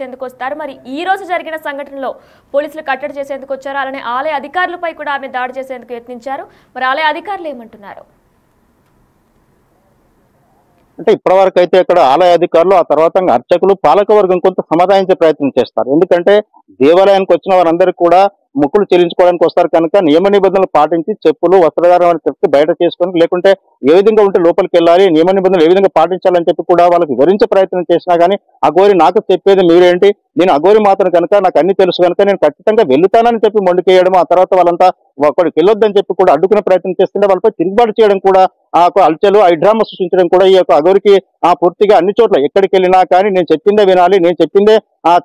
ఎందుకు వస్తారు? మరి ఈ రోజు జరిగిన సంఘటనలో పోలీసులు కట్టడి చేసేందుకు వచ్చారు, అలానే ఆలయ అధికారులపై కూడా ఆమె దాడి చేసేందుకు యత్నించారు. మరి ఆలయ అధికారులు ఏమంటున్నారు? అంటే ఇప్పటివరకు అయితే ఇక్కడ ఆలయ అధికారులు, ఆ తర్వాత అర్చకులు, పాలకవర్గం కొంత సమాధానించే ప్రయత్నం చేస్తారు. ఎందుకంటే దేవాలయానికి వచ్చిన వారందరూ కూడా మొక్కులు చెల్లించుకోవడానికి వస్తారు కనుక నియమ నిబంధనలు పాటించి చెప్పులు, వస్త్రధారణ చెప్పి బయట చేసుకొని, లేకుంటే ఏ విధంగా ఉంటే లోపలికి వెళ్ళాలి, నియమ నిబంధనలు ఏ విధంగా పాటించాలని చెప్పి కూడా వాళ్ళకి వివరించే ప్రయత్నం చేసినా కానీ అఘోరి నాకు చెప్పేది మీరేంటి, నేను అఘోరి మాత్రం కనుక నాకు అన్ని తెలుసు కనుక నేను ఖచ్చితంగా వెళ్తానని చెప్పి మొండికేయడం, ఆ తర్వాత వాళ్ళంతా అక్కడికి వెళ్ళొద్దని చెప్పి కూడా అడ్డుకునే ప్రయత్నం చేస్తుంటే వాళ్ళపై తిరుగుబాటు చేయడం కూడా ఆ అల్చలు డ్రామా సృష్టించడం కూడా ఈ యొక్క అఘోరికి పూర్తిగా అన్ని చోట్ల ఎక్కడికి వెళ్ళినా కానీ నేను చెప్పిందే వినాలి, నేను చెప్పిందే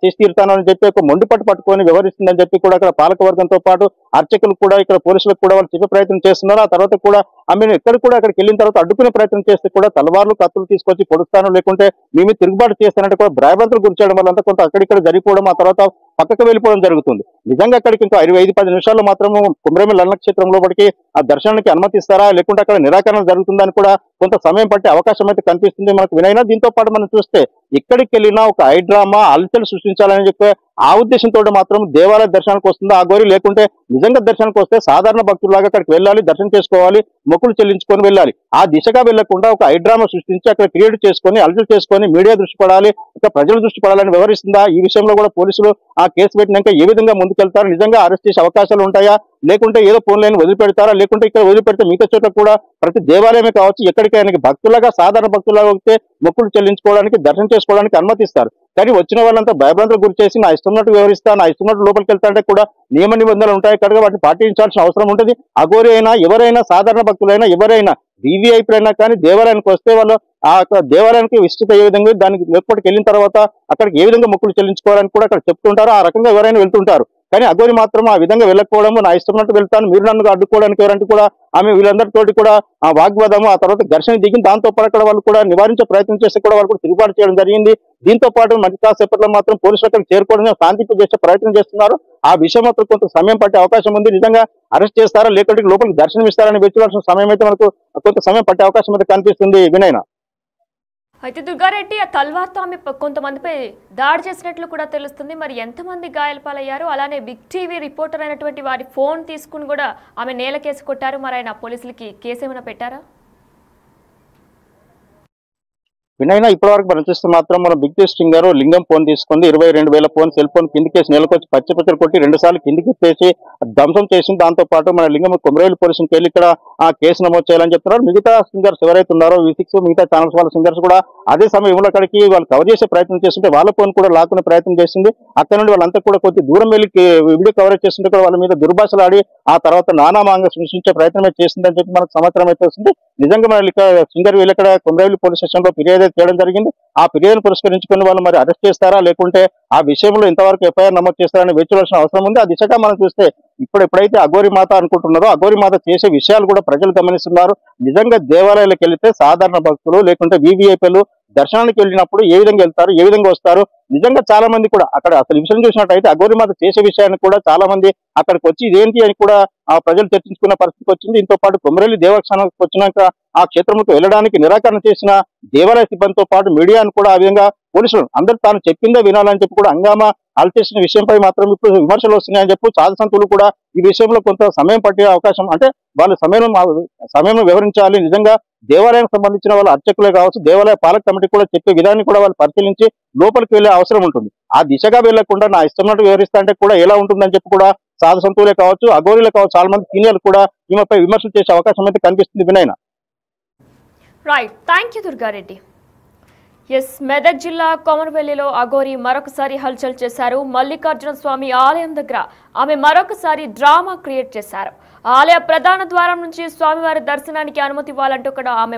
చేసి తీరుతాను అని చెప్పి ఒక మొండిపట్టు పట్టుకొని వ్యవహరిస్తుందని చెప్పి కూడా అక్కడ పాలకవర్గంతో పాటు అర్చకులు కూడా ఇక్కడ పోలీసులకు కూడా వాళ్ళు చెప్పే ప్రయత్నం చేస్తున్నారు. ఆ తర్వాత కూడా ఆమెను అక్కడికి వెళ్ళిన తర్వాత అడ్డుకునే ప్రయత్నం చేస్తే కూడా తలవార్లు, కత్తులు తీసుకొచ్చి పొడుస్తాను, లేకుంటే మేము తిరుగుబాటు చేస్తానంటే కూడా భయభ్రాంతులు గురి చేయడం వల్ల కొంత అక్కడిక్కడ జరిగిపోవడం, ఆ తర్వాత పక్కకు వెళ్ళిపోవడం జరుగుతుంది. నిజంగా అక్కడికి ఇంకా 5-10 నిమిషాల్లో మాత్రము కుమ్రేమి లగ్నక్షేత్రం లోపలికి ఆ దర్శనానికి అనుమతిస్తారా, లేకుంటే అక్కడ నిరాకరణ జరుగుతుందని కూడా కొంత సమయం పట్టే అవకాశం అయితే కనిపిస్తుంది మనకు వినైనా. దీంతో పాటు మనం చూస్తే ఎక్కడికి వెళ్ళినా ఒక డ్రామా అలచలు సృష్టించాలని చెప్పి ఆ ఉద్దేశంతో మాత్రం దేవాలయ దర్శనానికి వస్తుందా అఘోరి, లేకుంటే నిజంగా దర్శనానికి వస్తే సాధారణ భక్తులాగా అక్కడికి వెళ్ళాలి, దర్శనం చేసుకోవాలి, మొక్కులు చెల్లించుకొని వెళ్ళాలి. ఆ దిశగా వెళ్లకుండా ఒక డ్రామా సృష్టించి అక్కడ క్రియేట్ చేసుకొని అలచలు చేసుకొని మీడియా దృష్టి పడాలి, ఇంకా ప్రజల దృష్టి పడాలని వ్యవహరిస్తుందా? ఈ విషయంలో కూడా పోలీసులు ఆ కేసు పెట్టినాక ఏ విధంగా ముందుకెళ్తారు, నిజంగా అరెస్ట్ చేసే అవకాశాలు ఉంటాయా, లేకుంటే ఏదో ఫోన్లైన్ వదిలిపెడతారా, లేకుంటే ఇక్కడ వదిలిపెడితే మిగతా చోట్ల కూడా ప్రతి దేవాలయమే కావచ్చు ఎక్కడికైనా భక్తులాగా సాధారణ భక్తులాగా వస్తే మొక్కులు చెల్లించుకోవడానికి, దర్శనం చేసుకోవడానికి అనుమతిస్తారు. కానీ వచ్చిన వాళ్ళంతా భయభ్రాంతులకు గురి చేసి నా ఇష్టంన్నట్టు వ్యవహరిస్తా, నా ఇష్టంన్నట్టు లోపలికి వెళ్తా అంటే కూడా నియమ నిబంధనలు ఉంటాయి కనుక వాటిని పాటించాల్సిన అవసరం ఉంటుంది. అఘోరి అయినా ఎవరైనా, సాధారణ భక్తులైనా ఎవరైనా, వివిఐపీలైనా కానీ దేవాలయానికి వస్తే వాళ్ళు ఆ దేవాలయానికి విస్తృత ఏ విధంగా దానికి లోపలికి వెళ్ళిన తర్వాత అక్కడికి ఏ విధంగా మొక్కులు చెల్లించుకోవాలని కూడా అక్కడ చెప్తుంటారు. ఆ రకంగా ఎవరైనా వెళ్తుంటారు. కానీ అఘోరి మాత్రం ఆ విధంగా వెళ్ళకపోవడము, నా ఇష్టంన్నట్టు వెళ్తాను, మీరు నన్ను అడ్డుకోవడానికి ఎవరంటే కూడా ఆమె వీళ్ళందరితోటి కూడా ఆ వాగ్వాదము, ఆ తర్వాత ఘర్షణ దిగిన దాంతో పాటు అక్కడ వాళ్ళు కూడా నివారించే ప్రయత్నం చేస్తే కూడా వాళ్ళు కూడా తిరుగుబాటు చేయడం జరిగింది. దీంతో పాటు మంచి కాసేపట్లో మాత్రం పోలీసులు అక్కడికి చేరుకోవడం, శాంతింపు చేసే ప్రయత్నం చేస్తున్నారు. ఆ విషయం మాత్రం కొంత సమయం పట్టే అవకాశం ఉంది. నిజంగా అరెస్ట్ చేస్తారా, లేకుంటే లోపలికి దర్శనం ఇస్తారని వెచ్చుకోవాల్సిన సమయం అయితే మనకు కొంత సమయం పట్టే అవకాశం అయితే కనిపిస్తుంది వినయన. అయితే దుర్గారెడ్డి ఆ తల్వార్తో ఆమె కొంతమందిపై దాడి చేసినట్లు కూడా తెలుస్తుంది. మరి ఎంతమంది గాయాల పాలయ్యారు? అలానే బిగ్ టీవీ రిపోర్టర్ అయినటువంటి వారి ఫోన్ తీసుకుని కూడా ఆమె నేల కేసు కొట్టారు. మరి ఆయన పోలీసులకి కేసు ఏమైనా పెట్టారా? వినైనా ఇప్పటివరకు మనం చూస్తే మాత్రం మన బిగ్ టెస్టింగ్ గారు లింగం ఫోన్ తీసుకుంది, 22,000 ఫోన్, సెల్ ఫోన్ కిందికేసి నెలకొచ్చి పచ్చపచ్చలు కొట్టి 2 సార్లు కిందికి ఎత్తేసి ధ్వంసం చేసింది. దాంతో పాటు మన లింగం కొమరేలు పోలీసులకు వెళ్ళి ఇక్కడ ఆ కేసు నమోదు చేయాలని చెప్తున్నారు. మిగతా సింగర్స్ ఎవరైతే ఉన్నారో V6 మిగతా ఛానల్స్ వాళ్ళ సింగర్స్ కూడా అదే సమయంలో అక్కడికి వాళ్ళు కవర్ చేసే ప్రయత్నం చేస్తుంటే వాళ్ళ ఫోన్ కూడా లాక్కునే ప్రయత్నం చేసింది. అక్కడ నుండి వాళ్ళంతా కూడా కొద్ది దూరం వెళ్ళి వీడియో కవరేజ్ చేస్తుంటే కూడా వాళ్ళ మీద దుర్భాషలు ఆడి ఆ తర్వాత నానామాంగా సృష్టించే ప్రయత్నమే చేసిందని చెప్పి మనకు సమాచారం అయితే వస్తుంది. నిజంగా మన సింగర్ వీళ్ళు ఇక్కడ కొమరేలు పోలీస్ స్టేషన్ లో ఫిర్యాదు చేయడం జరిగింది. ఆ ఫిర్యాదును పురస్కరించుకుని వాళ్ళు మరి అరెస్ట్ చేస్తారా, లేకుంటే ఆ విషయంలో ఇంతవరకు ఎఫ్ఐఆర్ నమోదు చేస్తారని వేచాల్సిన అవసరం ఉంది. ఆ దిశగా మనం చూస్తే ఎప్పుడైతే అఘోరి మాత అనుకుంటున్నారో అఘోరి మాత చేసే విషయాలు కూడా ప్రజలు గమనిస్తున్నారు. నిజంగా దేవాలయాలకు వెళితే సాధారణ భక్తులు, లేకుంటే వివిఐపీలు దర్శనానికి వెళ్ళినప్పుడు ఏ విధంగా వెళ్తారు, ఏ విధంగా వస్తారు, నిజంగా చాలా మంది కూడా అక్కడ అసలు విషయం చూసినట్టయితే అఘోరి మాత చేసే విషయాన్ని కూడా చాలా మంది అక్కడికి వచ్చి ఇదేంటి అని కూడా ఆ ప్రజలు చర్చించుకున్న పరిస్థితి వచ్చింది. దీంతో పాటు కొమరేలి దేవస్థానానికి వచ్చినాక ఆ క్షేత్రంలోకి వెళ్ళడానికి నిరాకరణ చేసిన దేవాలయ సిబ్బందితో పాటు మీడియాను కూడా ఆ విధంగా పోలీసులు అందరూ తాను చెప్పిందే వినాలని చెప్పి కూడా హంగామా చేసిన విషయంపై మాత్రం ఇప్పుడు విమర్శలు వస్తున్నాయని చెప్పి సాధుసంతులు కూడా ఈ విషయంలో కొంత సమయం పట్టే అవకాశం, అంటే వాళ్ళు సమయం వివరించాలి. నిజంగా దేవాలయానికి సంబంధించిన వాళ్ళ అర్చకులే కావచ్చు, దేవాలయ పాలక కమిటీ కూడా చెప్పే విధాన్ని కూడా వాళ్ళు పరిశీలించి లోపలికి వెళ్లే అవసరం ఉంటుంది. ఆ దిశగా వెళ్లకుండా నా ఇష్టంన్నట్టు వివరిస్తా అంటే కూడా ఎలా ఉంటుందని చెప్పి కూడా సాధు సంతులే కావచ్చు, అఘోరీలే కావచ్చు, చాలా మంది సీనియర్లు కూడా ఈమెపై విమర్శలు చేసే అవకాశం అయితే కనిపిస్తుంది వినయన. Right, thank you Durga Reddy. Yes, Medak జిల్లా కొమరవెల్లిలో అఘోరి మరొకసారి హల్చల్ చేశారు. మల్లికార్జున స్వామి ఆలయం దగ్గర ఆమె మరొకసారి డ్రామా క్రియేట్ చేశారు. ఆలయ ప్రధాన ద్వారం నుంచి స్వామివారి దర్శనానికి అనుమతి ఇవ్వాలంటూ కూడా ఆమె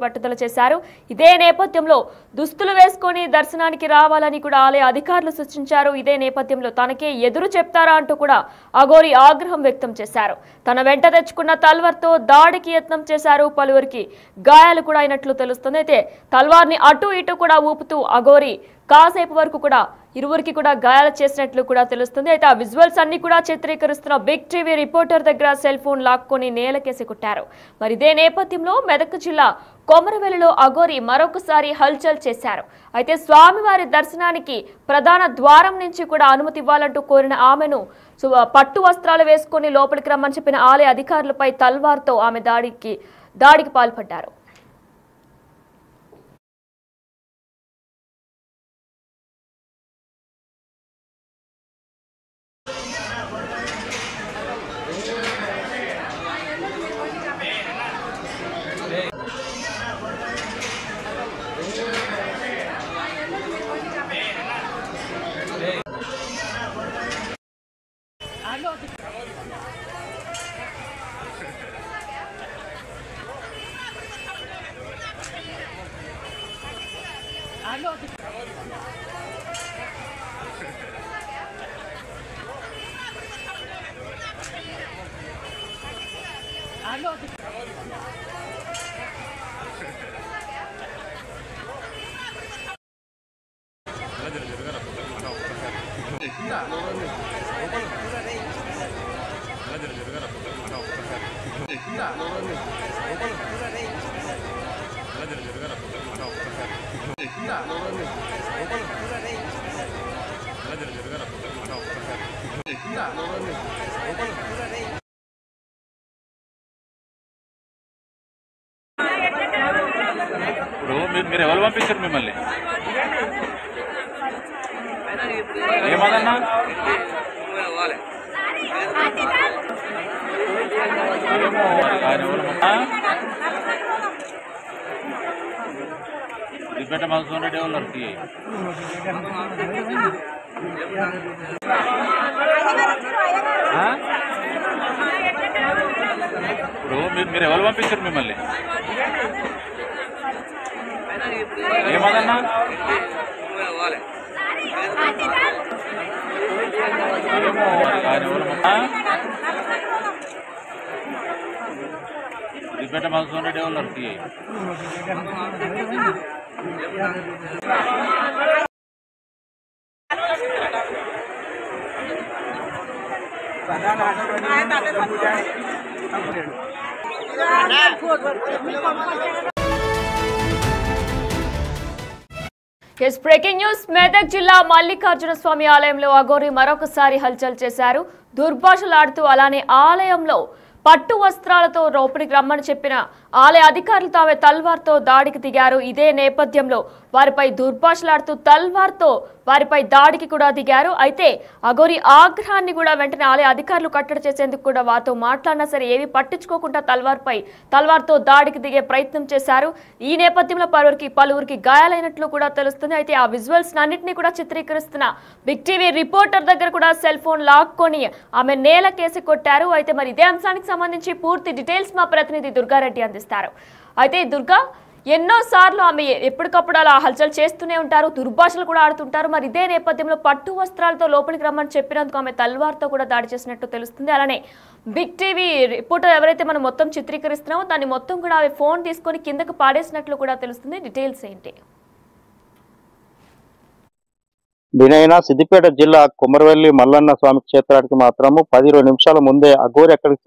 పట్టుదల చేశారు. ఇదే నేపథ్యంలో దుస్తులు వేసుకొని దర్శనానికి రావాలని కూడా ఆలయ అధికారులు సూచించారు. ఇదే నేపథ్యంలో తనకే ఎదురు చెప్తారా అంటూ కూడా అఘోరి ఆగ్రహం వ్యక్తం చేశారు. తన వెంట తెచ్చుకున్న తల్వార్తో దాడికి యత్నం చేశారు. పలువురికి గాయాలు కూడా అయినట్లు తెలుస్తుంది. అయితే తల్వార్ని అటు ఇటు కూడా ఊపుతూ అఘోరి కాసేపు వరకు కూడా ఇరువురికి కూడా గాయాలు చేసినట్లు కూడా తెలుస్తుంది. అయితే ఆ విజువల్స్ అన్ని కూడా చిత్రీకరిస్తున్న బిగ్ టీవీ రిపోర్టర్ దగ్గర సెల్ ఫోన్ లాక్కొని నేలకేసి కొట్టారు. మరి ఇదే నేపథ్యంలో మెదక్ జిల్లా కొమరవెల్లిలో అఘోరి మరొకసారి హల్చల్ చేశారు. అయితే స్వామివారి దర్శనానికి ప్రధాన ద్వారం నుంచి కూడా అనుమతి ఇవ్వాలంటూ కోరిన ఆమెను పట్టు వస్త్రాలు వేసుకుని లోపలికి రమ్మని చెప్పిన ఆలయ అధికారులపై తల్వార్తో ఆమె దాడికి పాల్పడ్డారు. మీరు ఎవరు పంపించారు మిమ్మల్ని? ఏమదన్నా రిపేట మధుసూదన్ రెడ్డి వాళ్ళకి ఇప్పుడు మీరు ఎవరు పంపించారు మిమ్మల్ని? ఏమదన్నా రిపేట మధుసూదన్ రెడ్డి వాళ్ళకి బ్రేకింగ్ న్యూస్. మెదక్ జిల్లా మల్లికార్జున స్వామి ఆలయంలో అఘోరి మరొకసారి హల్చల్ చేశారు. దుర్భాషలాడుతూ అలానే ఆలయంలో పట్టు వస్త్రాలతో లోపలికి రమ్మని చెప్పిన ఆలయ అధికారులు తామే తల్వార్తో దాడికి దిగారు. ఇదే నేపథ్యంలో వారిపై దుర్భాషలాడుతూ తల్వార్తో వారిపై దాడికి కూడా దిగారు. అయితే అఘోరి ఆగ్రహాన్ని కూడా వెంటనే ఆలయ అధికారులు కట్టడి చేసేందుకు కూడా వారితో మాట్లాడినా సరే ఏవి పట్టించుకోకుండా తల్వార్తో దాడికి దిగే ప్రయత్నం చేశారు. ఈ నేపథ్యంలో పలువురికి గాయాలైనట్లు కూడా తెలుస్తుంది. అయితే ఆ విజువల్స్ అన్నింటినీ కూడా చిత్రీకరిస్తున్న బిగ్ టీవీ రిపోర్టర్ దగ్గర కూడా సెల్ ఫోన్ లాక్కొని ఆమె నేలకేసి కొట్టారు. అయితే మరి ఇదే అంశానికి సంబంధించి పూర్తి డీటెయిల్స్ మా ప్రతినిధి దుర్గారెడ్డి అందిస్తారు. అయితే దుర్గా, ఎన్నోసార్లు ఆమె ఎప్పటికప్పుడు అలా హల్చల్ చేస్తూనే ఉంటారు, దుర్భాషలు కూడా ఆడుతుంటారు. మరి ఇదే నేపథ్యంలో పట్టు వస్త్రాలతో లోపలికి రమ్మని చెప్పినందుకు ఆమె తల్వార్తో కూడా దాడి చేసినట్టు తెలుస్తుంది. అలానే బిగ్ టీవీ రిపోర్టర్ ఎవరైతే మనం మొత్తం చిత్రీకరిస్తున్నామో దాన్ని మొత్తం కూడా ఆమె ఫోన్ తీసుకొని కిందకు పాడేసినట్లు కూడా తెలుస్తుంది. డీటెయిల్స్ ఏంటి? దీనైనా సిద్దిపేట జిల్లా కొమరవెల్లి మల్లన్న స్వామి క్షేత్రానికి మాత్రము 10-20 నిమిషాల ముందే అఘోరి అక్కడికి